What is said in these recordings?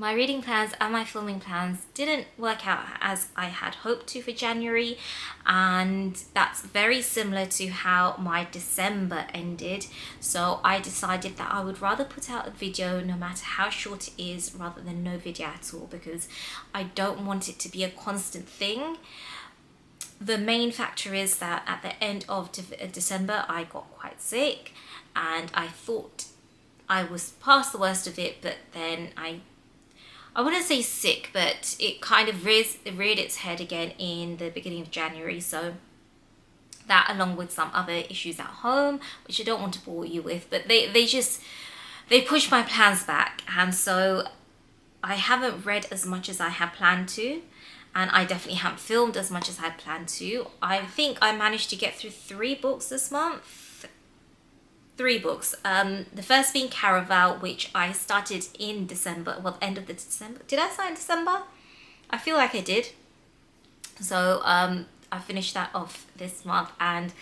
My reading plans and my filming plans didn't work out as I had hoped to for January, and that's very similar to how my December ended. So I decided that I would rather put out a video no matter how short it is rather than no video at all, because I don't want it to be a constant thing. The main factor is that at the end of December I got quite sick, and I thought I was past the worst of it, but then I wouldn't say sick, but it kind of reared its head again in the beginning of January. So that, along with some other issues at home, which I don't want to bore you with, but they pushed my plans back, and so I haven't read as much as I had planned to, and I definitely haven't filmed as much as I had planned to. I think I managed to get through 3 books this month. 3 books. The first being Caraval, which I started in December, well, end of the December. Did I start in December? I feel like I did. So I finished that off this month, and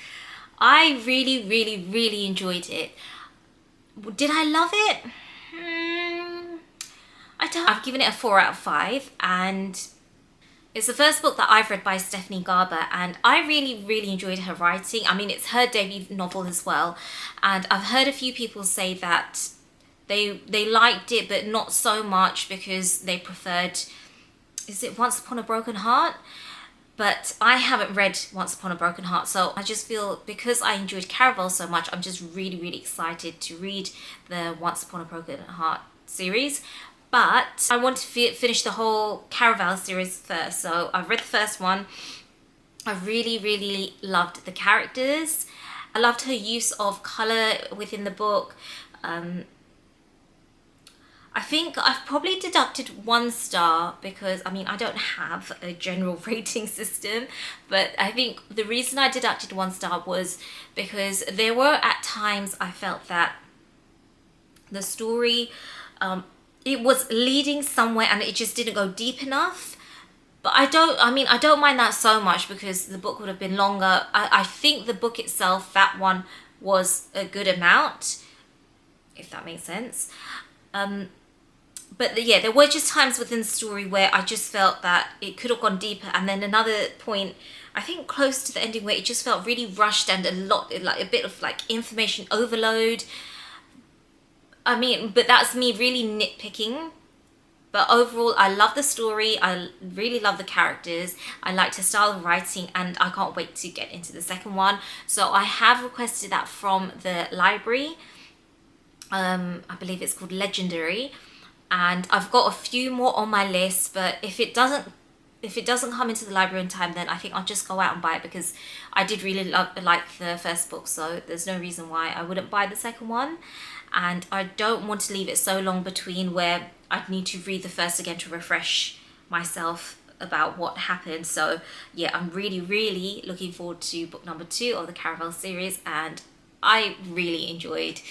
I really enjoyed it. Did I love it? I've given it a 4 out of 5, and it's the first book that I've read by Stephanie Garber, and I really enjoyed her writing. I mean, it's her debut novel as well, and I've heard a few people say that they liked it, but not so much because they preferred, is it Once Upon a Broken Heart? But I haven't read Once Upon a Broken Heart, so I just feel because I enjoyed Caraval so much, I'm just really excited to read the Once Upon a Broken Heart series. But I want to finish the whole Caraval series first. So I've read the first one. I really loved the characters. I loved her use of colour within the book. I think I've probably deducted 1 star because, I mean, I don't have a general rating system, but I think the reason I deducted 1 star was because there were at times I felt that the story, it was leading somewhere and it just didn't go deep enough. But I don't mind that so much because the book would have been longer. I think the book itself, that one, was a good amount, if that makes sense. But yeah, there were just times within the story where I just felt that it could have gone deeper, and then another point, I think close to the ending, where it just felt really rushed and a bit of like information overload. I mean, but that's me really nitpicking. But overall, I love the story. I really love the characters. I liked her style of writing, and I can't wait to get into the second one. So I have requested that from the library. I believe it's called Legendary. And I've got a few more on my list, but if it doesn't come into the library in time, then I think I'll just go out and buy it, because I did really like the first book, so there's no reason why I wouldn't buy the second one. And I don't want to leave it so long between where I'd need to read the first again to refresh myself about what happened. So yeah, I'm really looking forward to book number 2 of the Caraval series, and I really enjoyed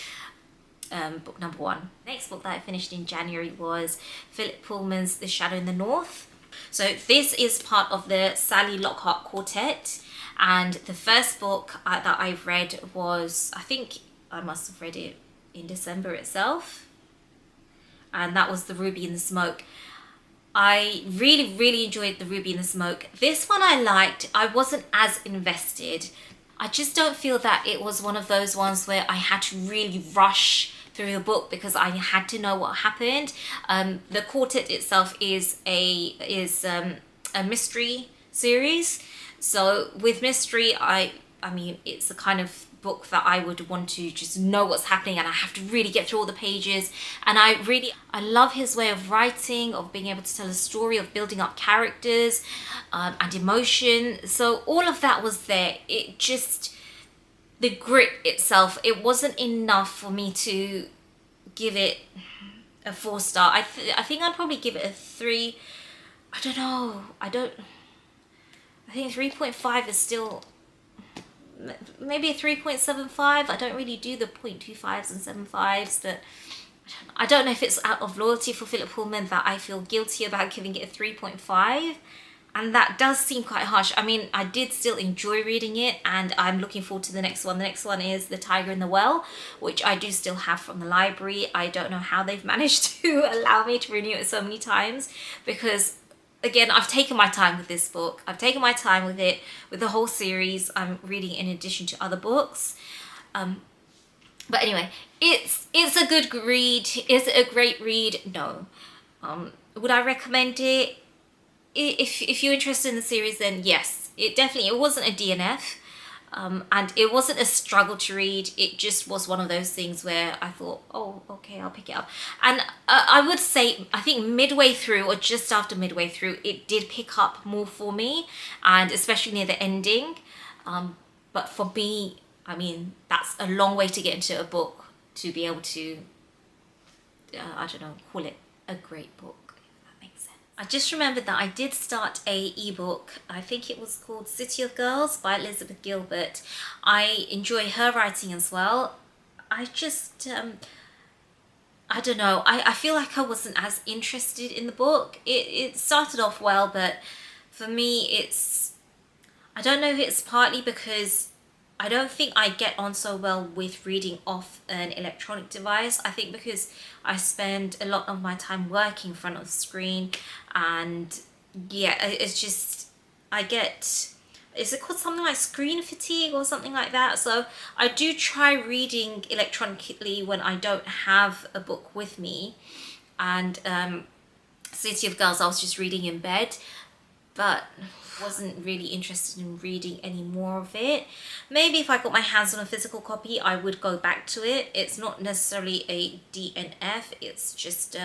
book number 1. Next book that I finished in January was Philip Pullman's The Shadow in the North. So this is part of the Sally Lockhart Quartet, and the first book that I've read was, I think I must have read it in December itself, and that was The Ruby in the Smoke. I really enjoyed The Ruby in the Smoke. This one I liked. I wasn't as invested. I just don't feel that it was one of those ones where I had to really rush through the book because I had to know what happened. The quartet itself is a mystery series. So with mystery, I mean, it's the kind of book that I would want to just know what's happening, and I have to really get through all the pages. And I love his way of writing, of being able to tell a story, of building up characters and emotion. So all of that was there. It just, the grit itself, it wasn't enough for me to give it a 4 star. I think I'd probably give it a 3. I don't know. I think 3.5 is still, maybe a 3.75. I don't really do the 0.25s and 75s, but I don't know if it's out of loyalty for Philip Pullman that I feel guilty about giving it a 3.5. And that does seem quite harsh. I mean, I did still enjoy reading it, and I'm looking forward to the next one. The next one is The Tiger in the Well, which I do still have from the library. I don't know how they've managed to allow me to renew it so many times, because again, I've taken my time with this book. I've taken my time with it, with the whole series I'm reading in addition to other books. But anyway, it's a good read. Is it a great read? No. Would I recommend it? If you're interested in the series, then yes, it wasn't a DNF, and it wasn't a struggle to read. It just was one of those things where I thought, oh, okay, I'll pick it up. And I would say, I think midway through or just after midway through, it did pick up more for me, and especially near the ending. But for me, I mean, that's a long way to get into a book to be able to, I don't know, call it a great book. I just remembered that I did start a ebook. I think it was called City of Girls by Elizabeth Gilbert. I enjoy her writing as well. I just, I don't know. I feel like I wasn't as interested in the book. It started off well, but for me, I don't know if it's partly because I don't think I get on so well with reading off an electronic device. I think because I spend a lot of my time working in front of the screen, and yeah, it's just, is it called something like screen fatigue or something like that? So I do try reading electronically when I don't have a book with me. And City of Girls, I was just reading in bed, but wasn't really interested in reading any more of it. Maybe if I got my hands on a physical copy, I would go back to it. It's not necessarily a DNF, it's just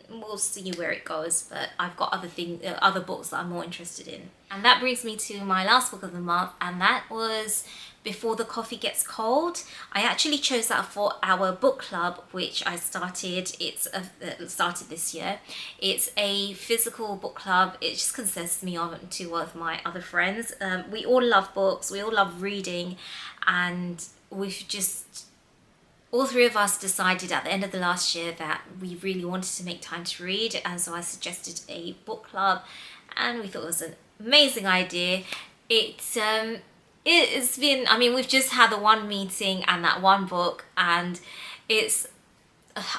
we'll see where it goes, but I've got other books that I'm more interested in. And that brings me to my last book of the month, and that was Before the Coffee Gets Cold. I actually chose that for our book club, which I started. It's started this year. It's a physical book club. It just consists of me and two of my other friends. We all love books. We all love reading, and we've just, all three of us decided at the end of the last year that we really wanted to make time to read, and so I suggested a book club, and we thought it was an amazing idea. It's been, I mean, we've just had the one meeting and that one book, and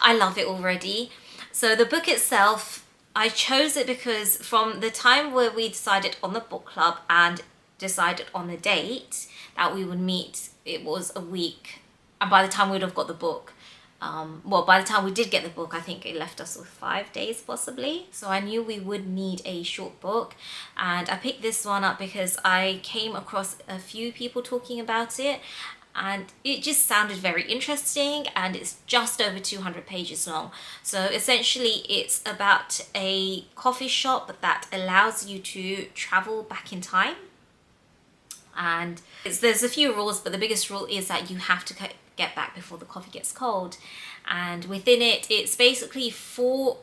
I love it already. So the book itself, I chose it because from the time where we decided on the book club and decided on the date that we would meet, it was a week. And by the time we'd have got the book, by the time we did get the book, I think it left us with 5 days possibly. So I knew we would need a short book, and I picked this one up because I came across a few people talking about it, and it just sounded very interesting, and it's just over 200 pages long. So essentially it's about a coffee shop that allows you to travel back in time. And there's a few rules, but the biggest rule is that you have to get back before the coffee gets cold. And within it, it's basically four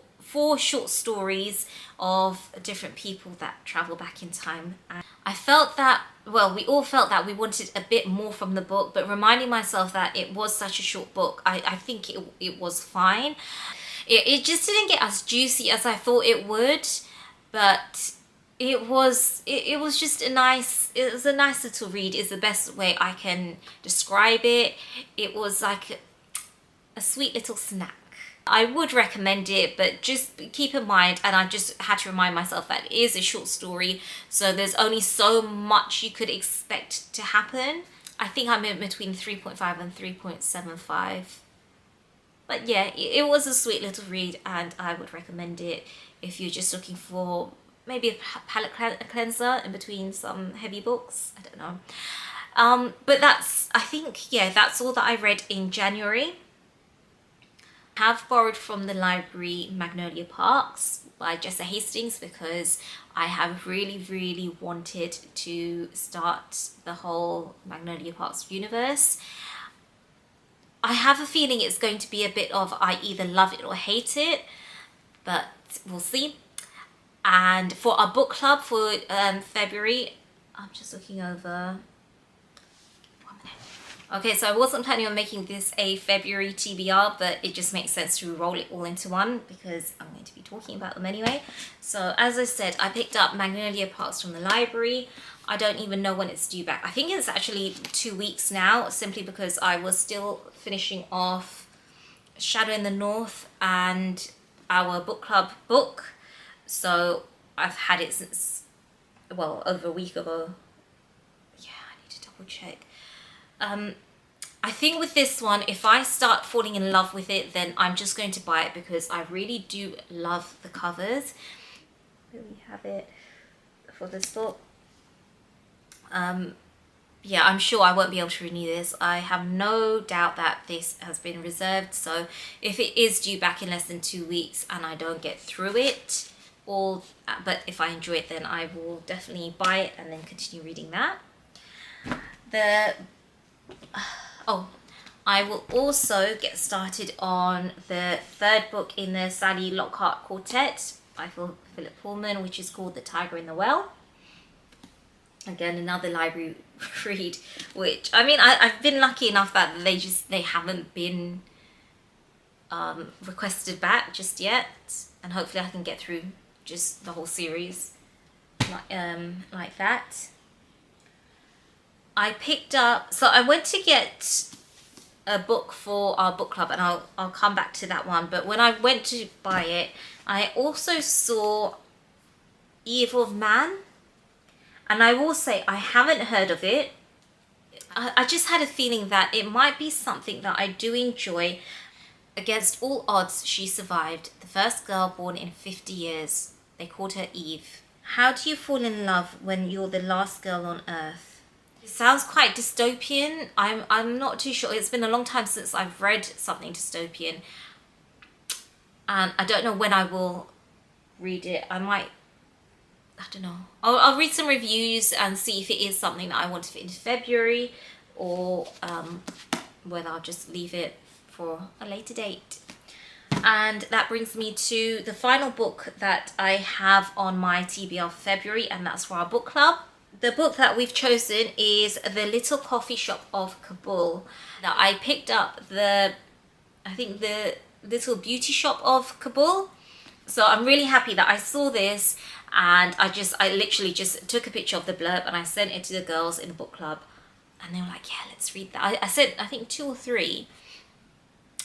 short stories of different people that travel back in time. And I felt that, well, we all felt that we wanted a bit more from the book, but reminding myself that it was such a short book, I think it was fine. It just didn't get as juicy as I thought it would, but it was just a nice little read is the best way I can describe it. It was like a sweet little snack. I would recommend it, but just keep in mind, and I just had to remind myself that it is a short story, so there's only so much you could expect to happen. I think I'm in between 3.5 and 3.75. But yeah, it was a sweet little read, and I would recommend it if you're just looking for maybe a palate cleanser in between some heavy books. I don't know. But I think, that's all that I read in January. I have borrowed from the library Magnolia Parks by Jessa Hastings because I have really, really wanted to start the whole Magnolia Parks universe. I have a feeling it's going to be a bit of I either love it or hate it, but we'll see. And for our book club for February, I'm just looking over. 1 minute. Okay, so I wasn't planning on making this a February TBR, but it just makes sense to roll it all into one because I'm going to be talking about them anyway. So as I said, I picked up Magnolia Parks from the library. I don't even know when it's due back. I think it's actually 2 weeks now, simply because I was still finishing off Shadow in the North and our book club book. So I've had it since, well, over a week ago. Yeah, I need to double check. I think with this one, if I start falling in love with it, then I'm just going to buy it because I really do love the covers. Here we have it for this book. Yeah, I'm sure I won't be able to renew this. I have no doubt that this has been reserved. So if it is due back in less than 2 weeks and I don't get through it, but if I enjoy it, then I will definitely buy it and then continue reading that. I will also get started on the third book in the Sally Lockhart Quartet by Philip Pullman, which is called The Tiger in the Well. Again, another library read, which, I mean, I've been lucky enough that they haven't been requested back just yet, and hopefully I can get through just the whole series like that. I picked up, so I went to get a book for our book club, and I'll come back to that one, but when I went to buy it, I also saw Eve of Man, and I will say I haven't heard of it. I just had a feeling that it might be something that I do enjoy. Against all odds, she survived, the first girl born in 50 years. They called her Eve. How do you fall in love when you're the last girl on earth? It sounds quite dystopian. I'm not too sure. It's been a long time since I've read something dystopian. And I don't know when I will read it. I don't know. I'll read some reviews and see if it is something that I want to fit into February, or whether I'll just leave it for a later date. And that brings me to the final book that I have on my TBR for February, and that's for our book club. The book that we've chosen is The Little Coffee Shop of Kabul. Now, I picked up the Little Beauty Shop of Kabul. So I'm really happy that I saw this, and I literally just took a picture of the blurb and I sent it to the girls in the book club, and they were like, yeah, let's read that. I said, I think 2 or 3.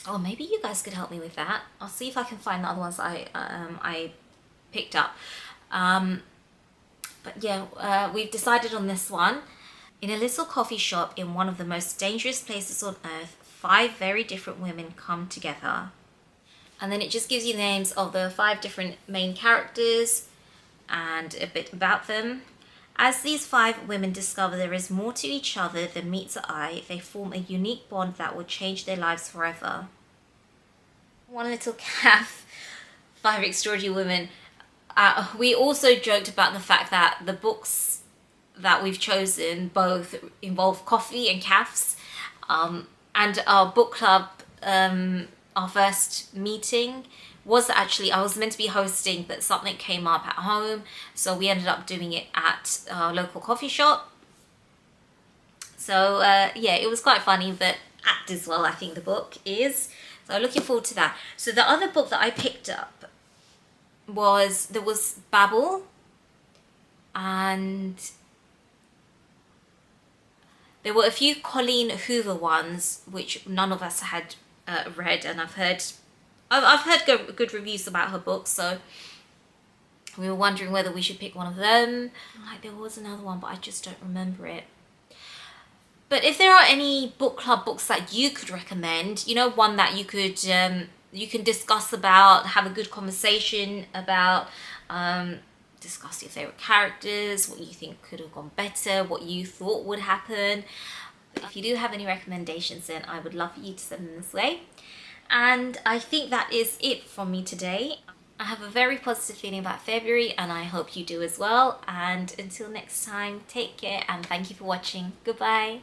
Oh, maybe you guys could help me with that. I'll see if I can find the other ones I picked up. But yeah, we've decided on this one. In a little coffee shop in one of the most dangerous places on earth, 5 very different women come together. And then it just gives you names of the 5 different main characters and a bit about them. As these 5 women discover there is more to each other than meets the eye, they form a unique bond that will change their lives forever. One little calf, 5 extraordinary women. We also joked about the fact that the books that we've chosen both involve coffee and calves. And our book club, our first meeting was actually, I was meant to be hosting, but something came up at home, so we ended up doing it at our local coffee shop. So yeah, it was quite funny, but apt as well, I think the book is. So looking forward to that. So the other book that I picked up was Babel, and there were a few Colleen Hoover ones which none of us had read, and I've heard good reviews about her books, so we were wondering whether we should pick one of them. Like, there was another one, but I just don't remember it. But if there are any book club books that you could recommend, you know, one that you could you can discuss about, have a good conversation about, discuss your favorite characters, what you think could have gone better, what you thought would happen. If you do have any recommendations, then I would love for you to send them this way. And I think that is it from me today. I have a very positive feeling about February, and I hope you do as well. And until next time, take care and thank you for watching. Goodbye.